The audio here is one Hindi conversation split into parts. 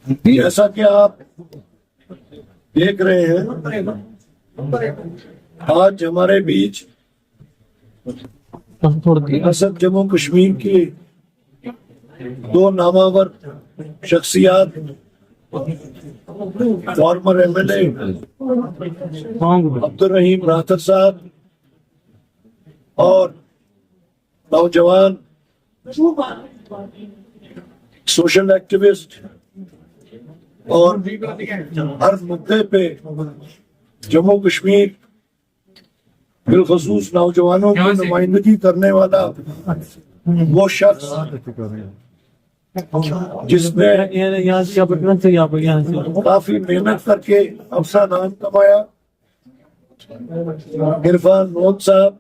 जैसा कि आप देख रहे हैं, आज हमारे बीच रियासत जम्मू कश्मीर की दो नामावर शख्सियात, फॉर्मर एमएलए अब्दुल रहीम राठर साहब और नौजवान सोशल एक्टिविस्ट और हर मुद्दे पे जम्मू कश्मीर बिलखसूस नौजवानों की नुमाइंदगी करने वाला वो शख्स जिसने काफी मेहनत करके अपना नाम कमाया, इरफान लोन साहब,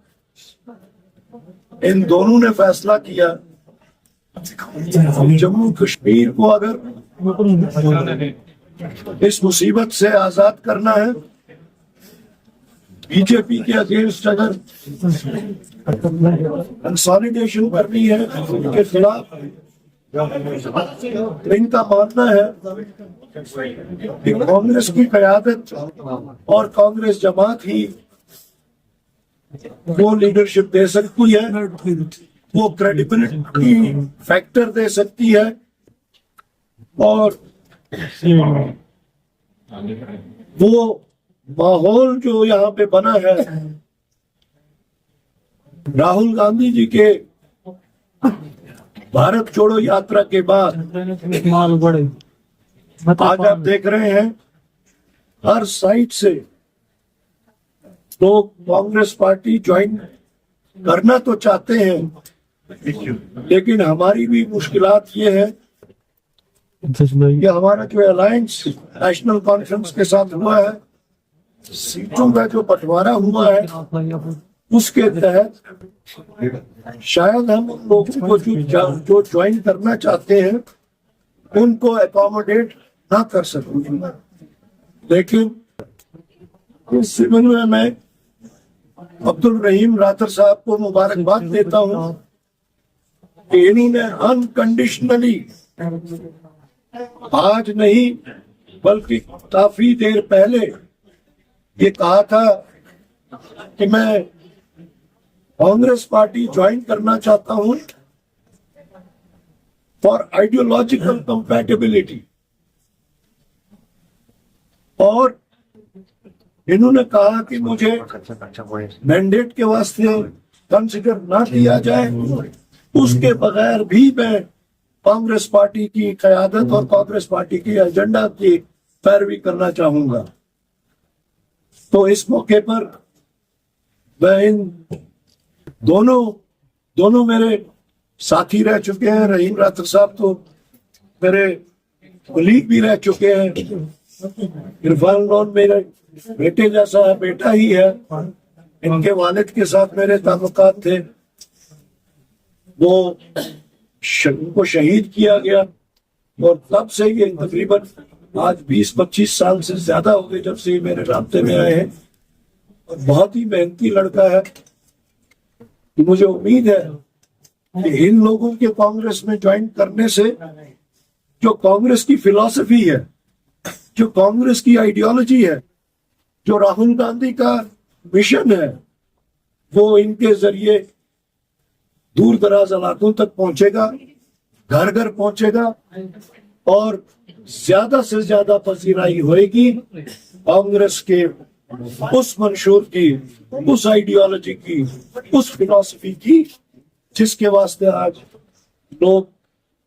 इन दोनों ने फैसला किया जम्मू कश्मीर को अगर इस मुसीबत से आजाद करना है, बीजेपी के अगेंस्ट अगर कंसोलिडेशन करनी है, उनके खिलाफ इनका मानना है कि कांग्रेस की क़यादत और कांग्रेस जमात ही वो लीडरशिप दे सकती है, वो क्रेडिबिलिटी फैक्टर दे सकती है और वो माहौल जो यहाँ पे बना है राहुल गांधी जी के भारत छोड़ो यात्रा के बाद, आज आप देख रहे हैं हर साइड से लोग कांग्रेस पार्टी ज्वाइन करना तो चाहते हैं, लेकिन हमारी भी मुश्किलात ये है कि हमारा जो अलायंस नेशनल कॉन्फ्रेंस के साथ हुआ है, सीटों का जो बंटवारा हुआ है, उसके तहत शायद हम उन लोगों को जो ज्वाइन करना चाहते हैं उनको अकोमोडेट ना कर सकें। लेकिन इस सिलसिले में मैं अब्दुल रहीम राठर साहब को मुबारकबाद देता हूं कि इन्होंने अनकंडीशनली, आज नहीं बल्कि काफी देर पहले ये कहा था कि मैं कांग्रेस पार्टी ज्वाइन करना चाहता हूं फॉर आइडियोलॉजिकल कंपैटिबिलिटी, और इन्होंने कहा कि मुझे मैंडेट के वास्ते कंसिडर ना किया जाए, उसके बगैर भी मैं कांग्रेस पार्टी की क़यादत और कांग्रेस पार्टी की एजेंडा की पैरवी करना चाहूंगा। तो इस मौके पर मैं इन दोनों मेरे साथी रह चुके हैं। रहीम राठर साहब तो मेरे कलीग भी रह चुके हैं, इरफान लोन मेरे बेटे जैसा बेटा ही है, इनके वालिद के साथ मेरे ताल्लुकात थे, वो उनको शहीद किया गया और तब से ये तकरीबन आज 20-25 साल से ज्यादा हो गए जब से ये मेरे राब्ते में आए हैं, और बहुत ही मेहनती लड़का है। मुझे उम्मीद है कि इन लोगों के कांग्रेस में ज्वाइन करने से जो कांग्रेस की फिलॉसफी है, जो कांग्रेस की आइडियोलॉजी है, जो राहुल गांधी का मिशन है, वो इनके जरिए दूर दराज इलाकों तक पहुंचेगा, घर घर पहुंचेगा और ज्यादा से ज्यादा पसीराई होएगी कांग्रेस के उस मंशूर की, उस आइडियोलॉजी की, उस फिलॉसफी की जिसके वास्ते आज लोग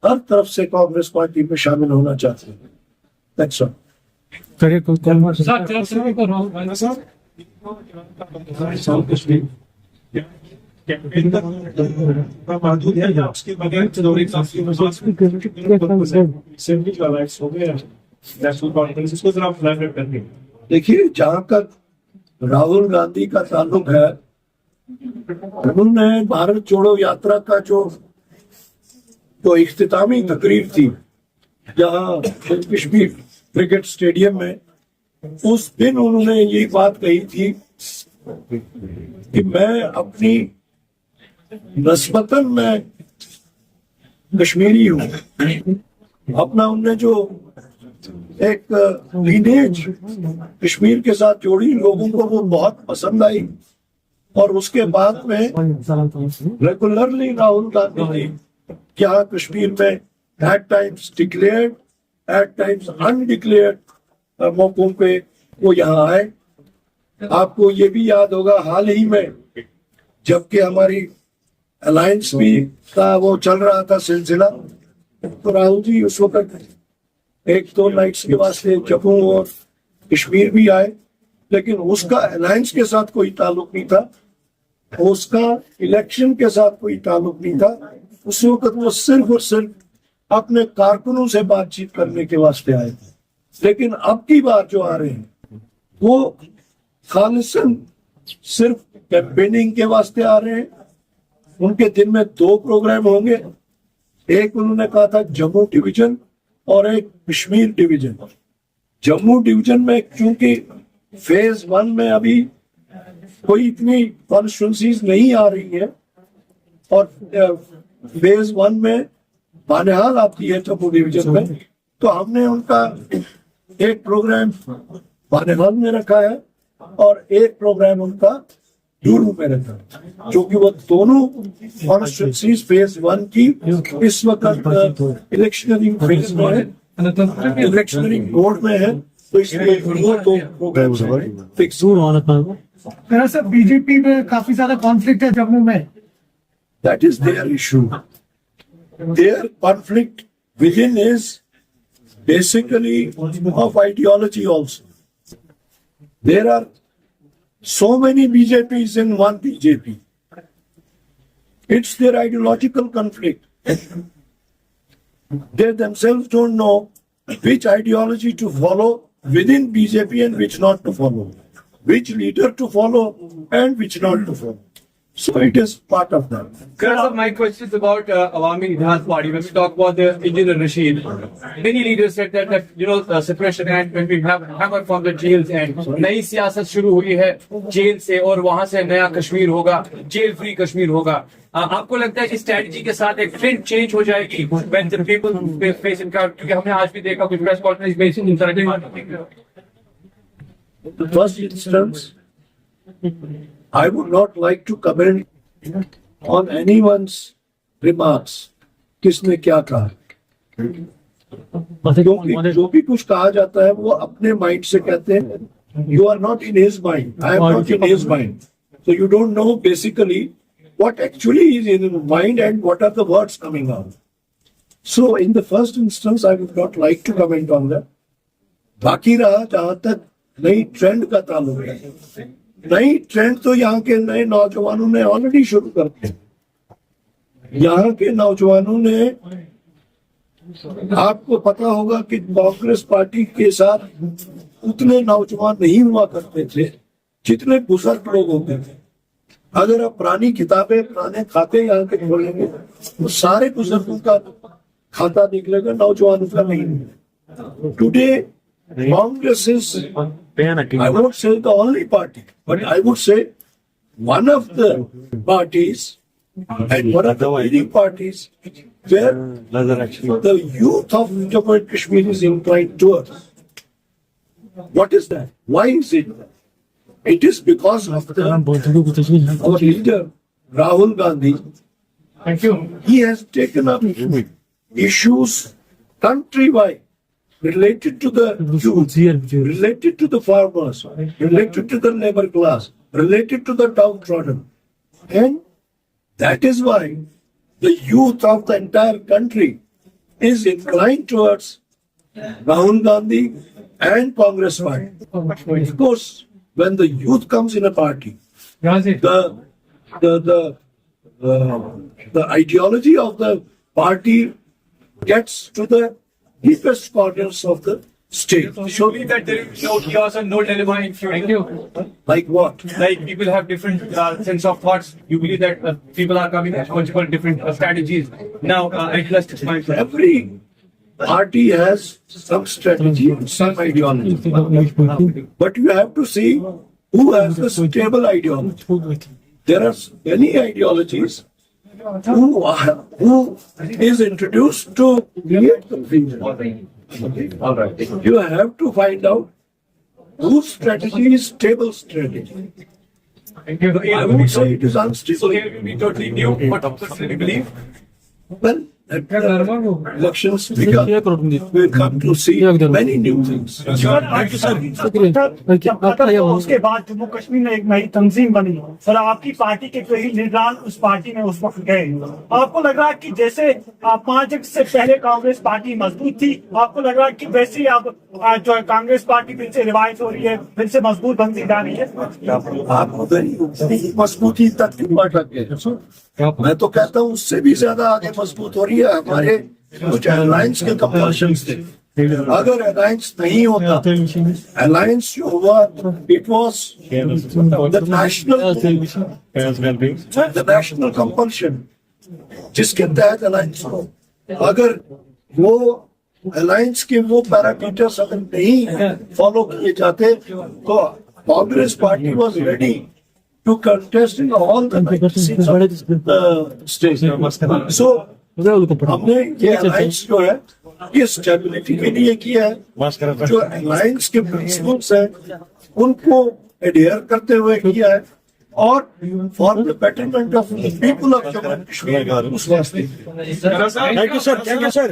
हर तरफ से कांग्रेस पार्टी में शामिल होना चाहते हैं। Thanks sir. देखिए, जहां तक राहुल गांधी का ताल्लुक है, उन्होंने भारत छोड़ो यात्रा का जो इख्तितामी तकरीर थी जहां कश्मीर क्रिकेट स्टेडियम में, उस दिन उन्होंने यही बात कही थी कि मैं अपनी नस्बतन मैं कश्मीरी हूँ। अपना उनने जो एक लीनेज कश्मीर के साथ जोड़ी, लोगों को वो बहुत पसंद आई। और उसके बाद में रेगुलरली राहुल गांधी जी यहाँ कश्मीर में at times declared, at times undeclared मौकों पे वो यहाँ आए। आपको ये भी याद होगा हाल ही में जबकि हमारी अलायंस भी का वो चल रहा था सिलसिला, तो राहुल जी उस वक्त 1-2 नाइट्स के वास्ते जम्मू और कश्मीर भी आए, लेकिन उसका अलायंस के साथ कोई ताल्लुक नहीं था, उसका इलेक्शन के साथ कोई ताल्लुक नहीं था। उस वक्त वो सिर्फ और सिर्फ अपने कारकुनों से बातचीत करने के वास्ते आए थे। लेकिन अब की बार जो आ रहे हैं वो खालिसन सिर्फ कैंपेनिंग के वास्ते आ रहे हैं। उनके दिन में 2 प्रोग्राम होंगे, एक उन्होंने कहा था जम्मू डिवीजन और एक कश्मीर डिवीजन। जम्मू डिवीजन में क्योंकि फेज 1 में अभी कोई इतनी कॉन्स्टिट्यूंसीज नहीं आ रही है और फेज 1 में बानिहाल आती है जम्मू डिवीजन में, तो हमने उनका एक प्रोग्राम बानिहाल में रखा है और एक प्रोग्राम उनका डूरू में रखा है, जो कि वो दोनों कॉन्स्टिट्यूंसीज फेज 1 की इस वक्त इलेक्शनरिंग फेज में है, इलेक्शनरिंग बोर्ड में है, तो इसलिए वो 2 प्रोग्राम फिक्स। सर बीजेपी में काफी ज्यादा कॉन्फ्लिक्ट है जम्मू में। That is their issue. Their conflict within is basically of ideology also. There are so many BJPs in one BJP. It's their ideological conflict. They themselves don't know which ideology to follow within BJP and which not to follow, which leader to follow and which not to follow. So it is part of that. Sir, my question is about Awami Idhas Party. When we talk about the Engineer Rashid, many leaders said that separation and when we have hammer from the jails and नई सियासत शुरू हुई है जेल से और वहां से नया कश्मीर होगा, जेल फ्री कश्मीर होगा। आपको लगता है इस स्ट्रेटजी के साथ एक ट्रेंड चेंज हो जाएगी when the people face in crowd? क्योंकि हमने आज भी देखा कुछ प्रेस कॉन्फ्रेंस में इन तरह के The first instance, I would not like to comment on anyone's remarks. किसने क्या कहा, क्योंकि जो भी कुछ कहा जाता है वो अपने माइंड से कहते हैं. You are not in his mind. I am not in his mind. So you don't know basically what actually is in his mind and what are the words coming out. So in the first instance, I would not like to comment on that. बाकी रहा जहां तक नई ट्रेंड का ताल्लुक है, नई ट्रेंड तो यहाँ के नए नौजवानों ने ऑलरेडी शुरू कर दिया. यहाँ के नौजवानों ने, आपको पता होगा कि कांग्रेस पार्टी के साथ उतने नौजवान नहीं हुआ करते थे जितने बुजुर्ग लोग होते थे. अगर आप पुरानी किताबें, पुराने खाते यहाँ के खोलेंगे तो सारे बुजुर्गों का खाता निकलेगा, नौजवानों का नहीं. Today Congress is, I won't say the only party, but I would say one of the parties and one of the leading parties where the youth of Jammu and Kashmir is inclined towards. What is that? Why is it? It is because of our leader Rahul Gandhi. Thank you. He has taken up issues countrywide related to the youth, related to the farmers, related to the labor class, related to the downtrodden. And that is why the youth of the entire country is inclined towards Rahul Gandhi and Congress party. Of course, when the youth comes in a party, the ideology of the party gets to the deepest corners of the state. So believe that there is no chaos and no dilemma in future. Like what? Like people have different sense of thoughts. You believe that people are coming with multiple different strategies. Now, at last, Every party has some strategy, some ideology. But you have to see who has the stable ideology. There are many ideologies who is introduced to create confusion. All right. You have to find out whose strategy is stable strategy. I would say it is So unstable. here will be totally new, but personally believe. Well, at elections become, we'll come to see many new things. उसके बाद जम्मू कश्मीर में एक नई तंजीम बनी सर, आपकी पार्टी के कई लीडरान उस पार्टी में उस वक्त गए। आपको लग रहा है कि जैसे 5 अगस्त से पहले कांग्रेस पार्टी मजबूत थी, आपको लग रहा है कि वैसे ही अब जो है कांग्रेस पार्टी फिर से रिवाइव हो रही है, फिर से मजबूत बनती जा रही है? आप उधर मजबूती तक क्यों अटक गए? मैं तो कहता हूँ उससे भी ज्यादा आगे मजबूत हो रही है। हमारे कुछ अलायंस के कंपल्शन थे, अगर अलायंस नहीं होता, अलायंस जो हुआ it was the national compulsion, जिसके तहत अलायंस हो। अगर वो अलायंस के वो पैरामीटर्स अगर नहीं फॉलो किए जाते तो Congress party was ready to contest in all the 96 states. So, हमने ये अलायंस जो है ये स्टेबिलिटी के लिए किया है। जो अलायंस के प्रिंसिपल्स हैं उनको एडियर करते हुए किया है और for the betterment of the people of Jammu and Kashmir उस वास्ते। Thank you, sir. Thank you, sir.